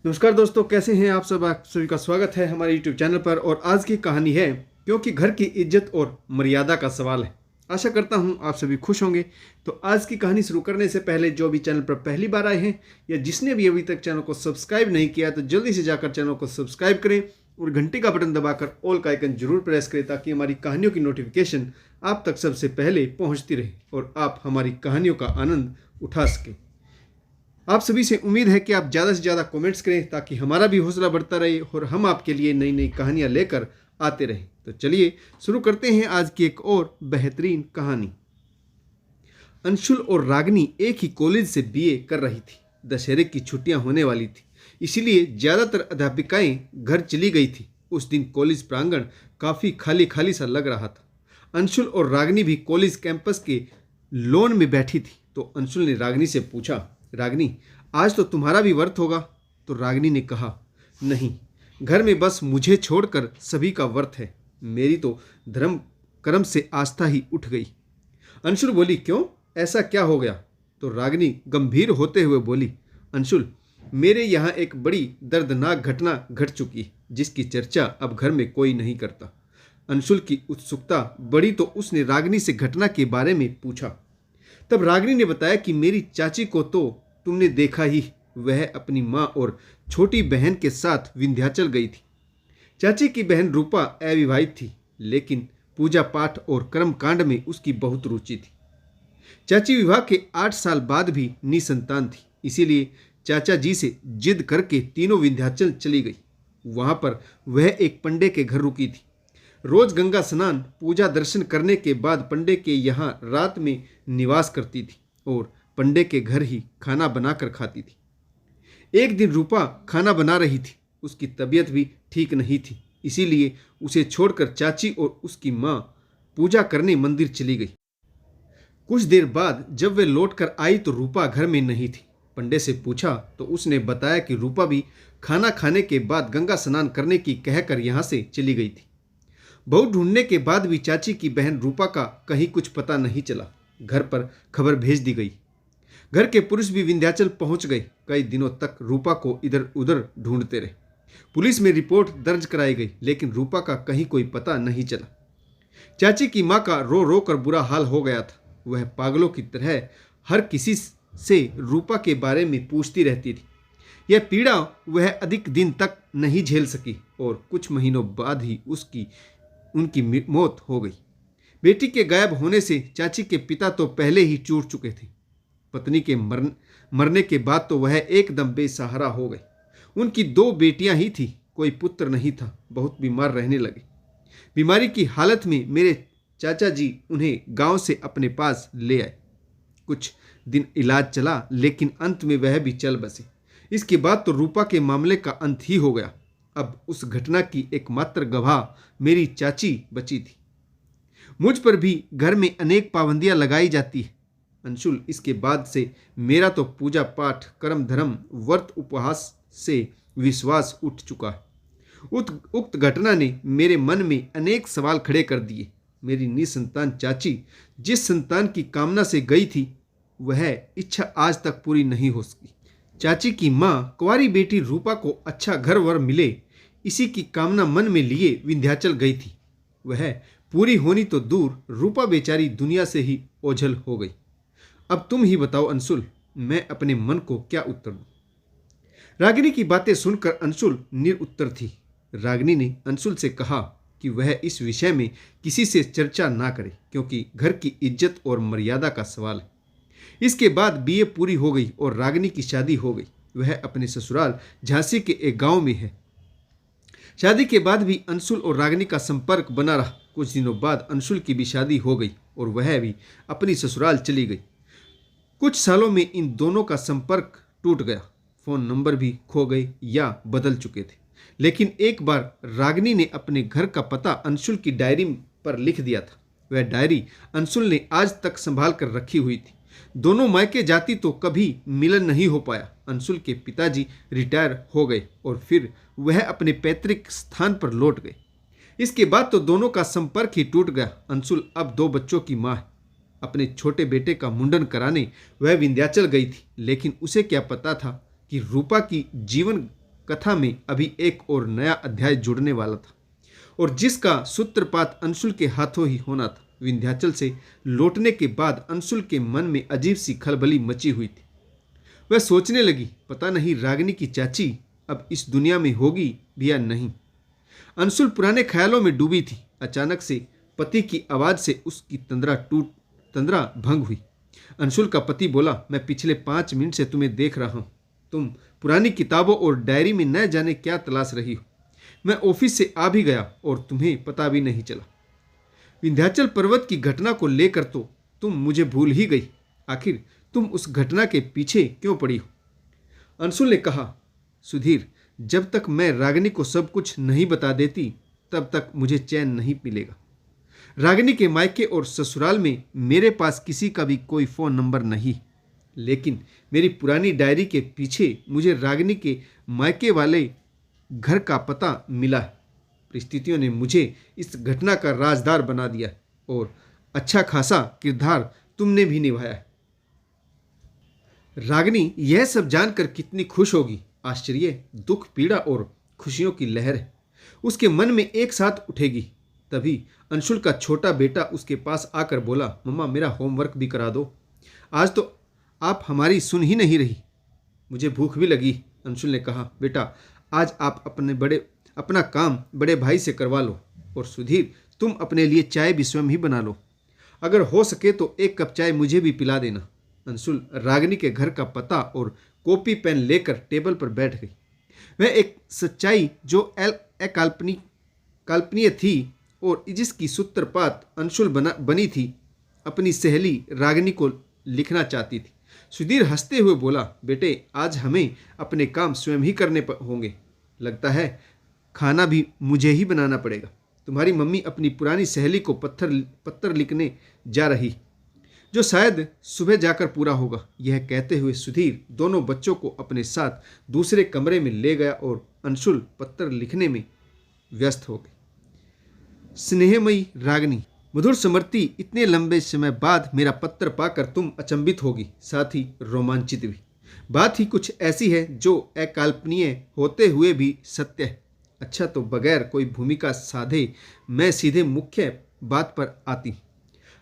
नमस्कार दोस्तों, कैसे हैं आप सब। आप सभी का स्वागत है हमारे YouTube चैनल पर। और आज की कहानी है क्योंकि घर की इज्जत और मर्यादा का सवाल है। आशा करता हूं आप सभी खुश होंगे। तो आज की कहानी शुरू करने से पहले जो भी चैनल पर पहली बार आए हैं या जिसने भी अभी तक चैनल को सब्सक्राइब नहीं किया तो जल्दी से जाकर चैनल को सब्सक्राइब करें और घंटी का बटन दबाकर ऑल का आइकन जरूर प्रेस करें ताकि हमारी कहानियों की नोटिफिकेशन आप तक सबसे पहले पहुँचती रहे और आप हमारी कहानियों का आनंद उठा सकें। आप सभी से उम्मीद है कि आप ज़्यादा से ज़्यादा कमेंट्स करें ताकि हमारा भी हौसला बढ़ता रहे और हम आपके लिए नई नई कहानियां लेकर आते रहें। तो चलिए शुरू करते हैं आज की एक और बेहतरीन कहानी। अंशुल और रागिनी एक ही कॉलेज से बीए कर रही थी। दशहरे की छुट्टियां होने वाली थी, इसीलिए ज़्यादातर अध्यापिकाएं घर चली गई थी। उस दिन कॉलेज प्रांगण काफ़ी खाली खाली सा लग रहा था। अंशुल और रागिनी भी कॉलेज कैंपस के लॉन में बैठी थी। तो अंशुल ने रागिनी से पूछा, रागिनी, आज तो तुम्हारा भी व्रत होगा। तो रागिनी ने कहा, नहीं, घर में बस मुझे छोड़कर सभी का व्रत है। मेरी तो धर्म कर्म से आस्था ही उठ गई। अंशुल बोली, क्यों, ऐसा क्या हो गया। तो रागिनी गंभीर होते हुए बोली, अंशुल, मेरे यहाँ एक बड़ी दर्दनाक घटना घट चुकी है जिसकी चर्चा अब घर में कोई नहीं करता। अंशुल की उत्सुकता बढ़ी तो उसने रागिनी से घटना के बारे में पूछा। तब रागिनी ने बताया कि मेरी चाची को तो तुमने देखा ही, वह अपनी माँ और छोटी बहन के साथ विंध्याचल गई थी। चाची की बहन रूपा अविवाहित थी, लेकिन पूजा पाठ और कर्म कांड में उसकी बहुत रुचि थी। चाची विवाह के 8 साल बाद भी निसंतान थी, इसीलिए चाचा जी से जिद करके तीनों विंध्याचल चली गई। वहां पर वह एक पंडे के घर रुकी थी। रोज गंगा स्नान पूजा दर्शन करने के बाद पंडे के यहाँ रात में निवास करती थी और पंडे के घर ही खाना बनाकर खाती थी। एक दिन रूपा खाना बना रही थी। उसकी तबीयत भी ठीक नहीं थी, इसीलिए उसे छोड़कर चाची और उसकी माँ पूजा करने मंदिर चली गई। कुछ देर बाद जब वे लौटकर आई तो रूपा घर में नहीं थी। पंडे से पूछा तो उसने बताया कि रूपा भी खाना खाने के बाद गंगा स्नान करने की कहकर यहाँ से चली गई थी। बहुत ढूंढने के बाद भी चाची की बहन रूपा का कहीं कुछ पता नहीं चला। घर पर खबर भेज दी गई। घर के पुरुष भी विंध्याचल पहुंच गए। कई दिनों तक रूपा को इधर उधर ढूंढते रहे। पुलिस में रिपोर्ट दर्ज कराई गई, लेकिन रूपा का कहीं कोई पता नहीं चला। चाची की माँ का रो रो कर बुरा हाल हो गया था। वह पागलों की तरह हर किसी से रूपा के बारे में पूछती रहती थी। यह पीड़ा वह अधिक दिन तक नहीं झेल सकी और कुछ महीनों बाद ही उनकी मौत हो गई। बेटी के गायब होने से चाची के पिता तो पहले ही चूट चुके थे। पत्नी के मरने के बाद तो वह एकदम बेसहारा हो गए। उनकी 2 बेटियां ही थी, कोई पुत्र नहीं था। बहुत बीमार रहने लगे। बीमारी की हालत में मेरे चाचा जी उन्हें गांव से अपने पास ले आए। कुछ दिन इलाज चला, लेकिन अंत में वह भी चल बसे। इसके बाद तो रूपा के मामले का अंत ही हो गया। अब उस घटना की एकमात्र गवाह मेरी चाची बची थी। मुझ पर भी घर में अनेक पाबंदियां लगाई जाती है। अंशुल, इसके बाद से मेरा तो पूजा पाठ कर्म धर्म व्रत उपवास से विश्वास उठ चुका है। उक्त घटना ने मेरे मन में अनेक सवाल खड़े कर दिए। मेरी निसंतान चाची जिस संतान की कामना से गई थी, वह इच्छा आज तक पूरी नहीं हो सकी। चाची की माँ कुंवारी बेटी रूपा को अच्छा घर वर मिले, इसी की कामना मन में लिए विंध्याचल गई थी। वह पूरी होनी तो दूर, रूपा बेचारी दुनिया से ही ओझल हो गई। अब तुम ही बताओ अंशुल, मैं अपने मन को क्या उत्तर दूं। रागिनी की बातें सुनकर अंशुल निरुत्तर थी। रागिनी ने अंशुल से कहा कि वह इस विषय में किसी से चर्चा ना करे, क्योंकि घर की इज्जत और मर्यादा का सवाल है। इसके बाद बीए पूरी हो गई और रागिनी की शादी हो गई। वह अपने ससुराल झांसी के एक गांव में है। शादी के बाद भी अंशुल और रागिनी का संपर्क बना रहा। कुछ दिनों बाद अंशुल की भी शादी हो गई और वह भी अपनी ससुराल चली गई। कुछ सालों में इन दोनों का संपर्क टूट गया। फोन नंबर भी खो गए या बदल चुके थे। लेकिन एक बार रागिनी ने अपने घर का पता अंशुल की डायरी पर लिख दिया था। वह डायरी अंशुल ने आज तक संभाल कर रखी हुई थी। दोनों मायके जाती तो कभी मिलन नहीं हो पाया। अंशुल के पिताजी रिटायर हो गए और फिर वह अपने पैतृक स्थान पर लौट गए। इसके बाद तो दोनों का संपर्क ही टूट गया। अंशुल अब 2 बच्चों की माँ है। अपने छोटे बेटे का मुंडन कराने वह विंध्याचल गई थी, लेकिन उसे क्या पता था कि रूपा की जीवन कथा में अभी एक और नया अध्याय जुड़ने वाला था और जिसका सूत्रपात अंशुल के हाथों ही होना था। विंध्याचल से लौटने के बाद अंशुल के मन में अजीब सी खलबली मची हुई थी। वह सोचने लगी, पता नहीं रागिनी की चाची अब इस दुनिया में होगी भी या नहीं। अंशुल पुराने ख्यालों में डूबी थी। अचानक से पति की आवाज़ से उसकी तंद्रा भंग हुई। अंशुल का पति बोला, मैं पिछले 5 मिनट से तुम्हें देख रहा हूँ। तुम पुरानी किताबों और डायरी में न जाने क्या तलाश रही हो। मैं ऑफिस से आ भी गया और तुम्हें पता भी नहीं चला। विंध्याचल पर्वत की घटना को लेकर तो तुम मुझे भूल ही गई। आखिर तुम उस घटना के पीछे क्यों पड़ी हो? अंशुल ने कहा, सुधीर, जब तक मैं रागिनी को सब कुछ नहीं बता देती तब तक मुझे चैन नहीं मिलेगा। रागिनी के मायके और ससुराल में मेरे पास किसी का भी कोई फ़ोन नंबर नहीं, लेकिन मेरी पुरानी डायरी के पीछे मुझे रागिनी के मायके वाले घर का पता मिला है। परिस्थितियों ने मुझे इस घटना का राजदार बना दिया और अच्छा खासा किरदार तुमने भी निभाया है। रागिनी यह सब जानकर कितनी खुश होगी। आश्चर्य, दुख, पीड़ा और खुशियों की लहर है उसके मन में एक साथ उठेगी। तभी अंशुल का छोटा बेटा उसके पास आकर बोला, मम्मा मेरा होमवर्क भी करा दो, आज तो आप हमारी सुन ही नहीं रही। मुझे भूख भी लगी। अंशुल ने कहा, बेटा आज आप अपना काम बड़े भाई से करवा लो और सुधीर तुम अपने लिए चाय भी स्वयं ही बना लो। अगर हो सके तो 1 कप चाय मुझे भी पिला देना। अंशुल रागिनी के घर का पता और कॉपी पेन लेकर टेबल पर बैठ गई। वह एक सच्चाई जो काल्पनीय थी और जिसकी सूत्रपात अंशुल बनी थी, अपनी सहेली रागिनी को लिखना चाहती थी। सुधीर हंसते हुए बोला, बेटे आज हमें अपने काम स्वयं ही करने होंगे। लगता है खाना भी मुझे ही बनाना पड़ेगा। तुम्हारी मम्मी अपनी पुरानी सहेली को पत्थर लिखने जा रही, जो शायद सुबह जाकर पूरा होगा। यह कहते हुए सुधीर दोनों बच्चों को अपने साथ दूसरे कमरे में ले गया और अंशुल पत्र लिखने में व्यस्त हो गई। स्नेहमयी रागिनी, मधुर स्मृति, इतने लंबे समय बाद मेरा पत्र पाकर तुम अचंभित होगी, साथ ही रोमांचित भी। बात ही कुछ ऐसी है जो अकाल्पनीय होते हुए भी सत्य है। अच्छा तो बगैर कोई भूमिका साधे मैं सीधे मुख्य बात पर आती।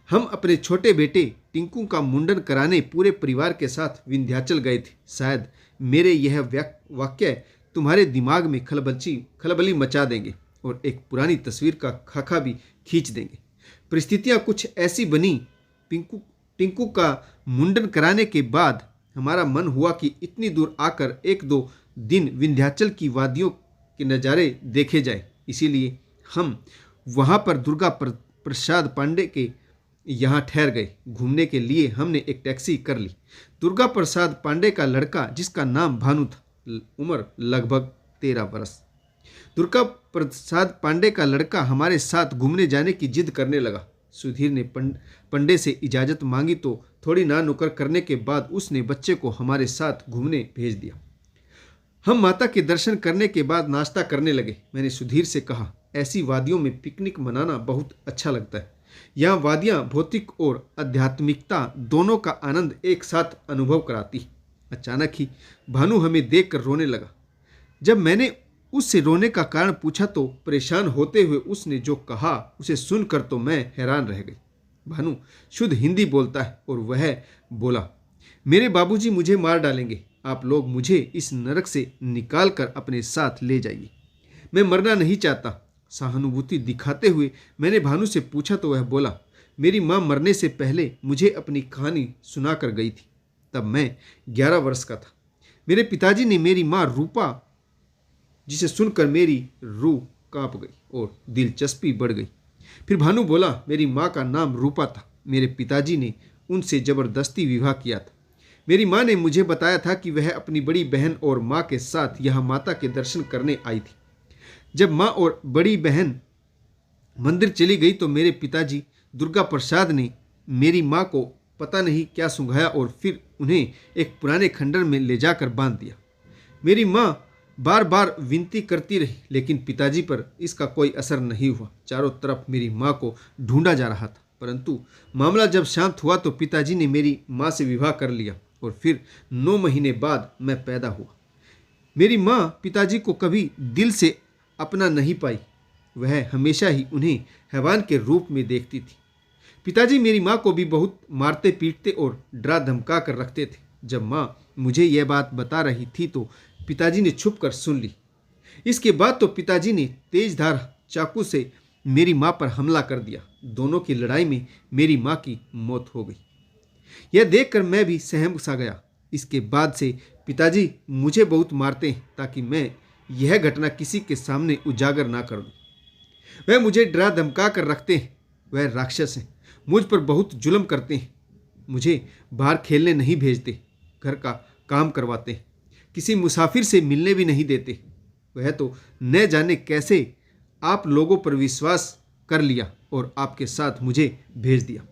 हम अपने छोटे बेटे टिंकू का मुंडन कराने पूरे परिवार के साथ विंध्याचल गए थे। शायद मेरे यह वाक्य तुम्हारे दिमाग में खलबली मचा देंगे और एक पुरानी तस्वीर का खाका भी खींच देंगे। परिस्थितियाँ कुछ ऐसी बनी। टिंकू का मुंडन कराने के बाद हमारा मन हुआ कि इतनी दूर आकर 1-2 दिन विंध्याचल की वादियों के नज़ारे देखे जाए। इसीलिए हम वहाँ पर दुर्गा प्रसाद पांडे के यहाँ ठहर गए। घूमने के लिए हमने एक टैक्सी कर ली। दुर्गा प्रसाद पांडे का लड़का, जिसका नाम भानु था, उम्र लगभग 13 बरस। दुर्गा प्रसाद पांडे का लड़का हमारे साथ घूमने जाने की जिद करने लगा। सुधीर ने पंडे से इजाज़त मांगी तो थोड़ी ना नुकर करने के बाद उसने बच्चे को हमारे साथ घूमने भेज दिया। हम माता के दर्शन करने के बाद नाश्ता करने लगे। मैंने सुधीर से कहा, ऐसी वादियों में पिकनिक मनाना बहुत अच्छा लगता है। यहाँ वादियाँ भौतिक और आध्यात्मिकता दोनों का आनंद एक साथ अनुभव कराती। अचानक ही भानु हमें देखकर रोने लगा। जब मैंने उससे रोने का कारण पूछा तो परेशान होते हुए उसने जो कहा उसे सुनकर तो मैं हैरान रह गई। भानु शुद्ध हिंदी बोलता है और वह बोला, मेरे बाबूजी मुझे मार डालेंगे। आप लोग मुझे इस नरक से निकाल कर अपने साथ ले जाइए। मैं मरना नहीं चाहता। सहानुभूति दिखाते हुए मैंने भानु से पूछा तो वह बोला, मेरी माँ मरने से पहले मुझे अपनी कहानी सुना कर गई थी। तब मैं 11 वर्ष का था। मेरे पिताजी ने मेरी माँ रूपा, जिसे सुनकर मेरी रूह कांप गई और दिलचस्पी बढ़ गई। फिर भानु बोला, मेरी माँ का नाम रूपा था। मेरे पिताजी ने उनसे ज़बरदस्ती विवाह किया था। मेरी माँ ने मुझे बताया था कि वह अपनी बड़ी बहन और माँ के साथ यहाँ माता के दर्शन करने आई थी। जब माँ और बड़ी बहन मंदिर चली गई तो मेरे पिताजी दुर्गा प्रसाद ने मेरी माँ को पता नहीं क्या सुंघाया और फिर उन्हें एक पुराने खंडर में ले जाकर बांध दिया। मेरी माँ बार बार विनती करती रही, लेकिन पिताजी पर इसका कोई असर नहीं हुआ। चारों तरफ मेरी माँ को ढूंढा जा रहा था, परंतु मामला जब शांत हुआ तो पिताजी ने मेरी माँ से विवाह कर लिया और फिर 9 महीने बाद मैं पैदा हुआ। मेरी माँ पिताजी को कभी दिल से अपना नहीं पाई, वह हमेशा ही उन्हें हैवान के रूप में देखती थी। पिताजी मेरी माँ को भी बहुत मारते पीटते और डरा धमका कर रखते थे। जब माँ मुझे यह बात बता रही थी तो पिताजी ने छुप कर सुन ली। इसके बाद तो पिताजी ने तेजधार चाकू से मेरी माँ पर हमला कर दिया। दोनों की लड़ाई में मेरी माँ की मौत हो गई। यह देखकर मैं भी सहम सा गया। इसके बाद से पिताजी मुझे बहुत मारते हैं ताकि मैं यह घटना किसी के सामने उजागर ना कर दूं। वह मुझे डरा धमका कर रखते हैं। वह राक्षस हैं, मुझ पर बहुत जुल्म करते हैं। मुझे बाहर खेलने नहीं भेजते, घर का काम करवाते हैं, किसी मुसाफिर से मिलने भी नहीं देते। वह तो न जाने कैसे आप लोगों पर विश्वास कर लिया और आपके साथ मुझे भेज दिया।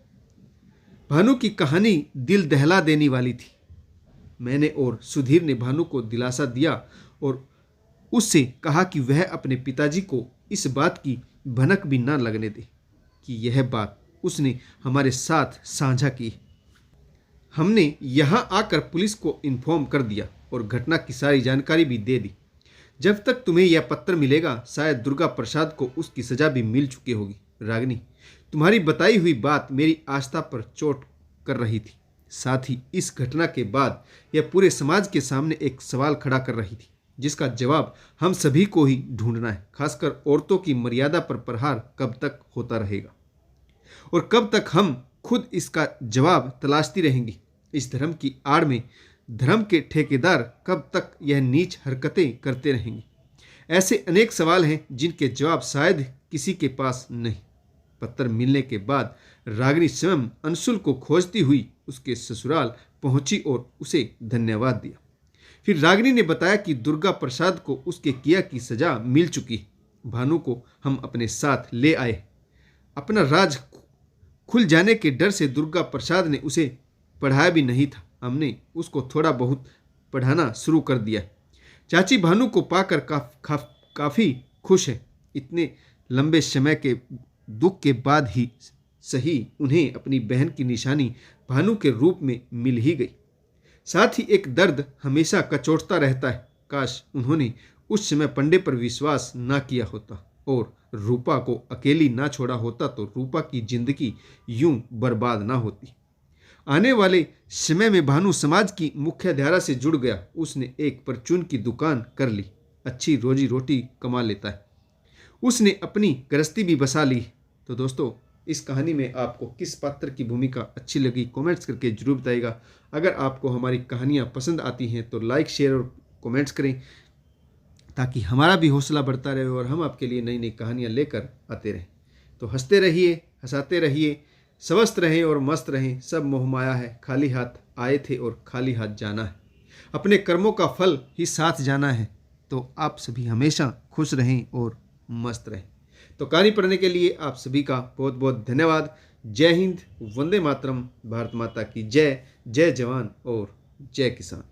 भानु की कहानी दिल दहला देने वाली थी। मैंने और सुधीर ने भानु को दिलासा दिया और उससे कहा कि वह अपने पिताजी को इस बात की भनक भी ना लगने दे कि यह बात उसने हमारे साथ साझा की। हमने यहाँ आकर पुलिस को इन्फॉर्म कर दिया और घटना की सारी जानकारी भी दे दी। जब तक तुम्हें यह पत्र मिलेगा शायद दुर्गा प्रसाद को उसकी सजा भी मिल चुकी होगी। रागिनी, तुम्हारी बताई हुई बात मेरी आस्था पर चोट कर रही थी। साथ ही इस घटना के बाद यह पूरे समाज के सामने एक सवाल खड़ा कर रही थी जिसका जवाब हम सभी को ही ढूंढना है। खासकर औरतों की मर्यादा पर प्रहार कब तक होता रहेगा और कब तक हम खुद इसका जवाब तलाशती रहेंगी। इस धर्म की आड़ में धर्म के ठेकेदार कब तक यह नीच हरकतें करते रहेंगे। ऐसे अनेक सवाल हैं जिनके जवाब शायद किसी के पास नहीं। पत्र मिलने के बाद रागिनी स्वयं अंशुल को खोजती हुई उसके ससुराल पहुंची और उसे धन्यवाद दिया। फिर रागिनी ने बताया कि दुर्गा प्रसाद को उसके किया की सजा मिल चुकी है। भानु को हम अपने साथ ले आए। अपना राज खुल जाने के डर से दुर्गा प्रसाद ने उसे पढ़ाया भी नहीं था। हमने उसको थोड़ा बहुत पढ़ाना शुरू कर दिया। चाची भानु को पाकर काफ़ी खुश है। इतने लंबे समय के दुख के बाद ही सही उन्हें अपनी बहन की निशानी भानु के रूप में मिल ही गई। साथ ही एक दर्द हमेशा कचोटता रहता है। काश उन्होंने उस समय पंडे पर विश्वास ना किया होता और रूपा को अकेली ना छोड़ा होता तो रूपा की जिंदगी यूं बर्बाद ना होती। आने वाले समय में भानु समाज की मुख्य धारा से जुड़ गया। उसने एक परचून की दुकान कर ली, अच्छी रोजी रोटी कमा लेता है। उसने अपनी गृहस्थी भी बसा ली। तो दोस्तों, इस कहानी में आपको किस पात्र की भूमिका अच्छी लगी कमेंट्स करके जरूर बताइएगा। अगर आपको हमारी कहानियाँ पसंद आती हैं तो लाइक शेयर और कमेंट्स करें ताकि हमारा भी हौसला बढ़ता रहे और हम आपके लिए नई नई कहानियाँ लेकर आते रहें। तो हंसते रहिए, हंसाते रहिए, स्वस्थ रहें और मस्त रहें। सब मोहमाया है, खाली हाथ आए थे और खाली हाथ जाना है। अपने कर्मों का फल ही साथ जाना है। तो आप सभी हमेशा खुश रहें और मस्त रहें। तो कहानी पढ़ने के लिए आप सभी का बहुत बहुत धन्यवाद। जय हिंद, वंदे मातरम, भारत माता की जय। जय जवान और जय किसान।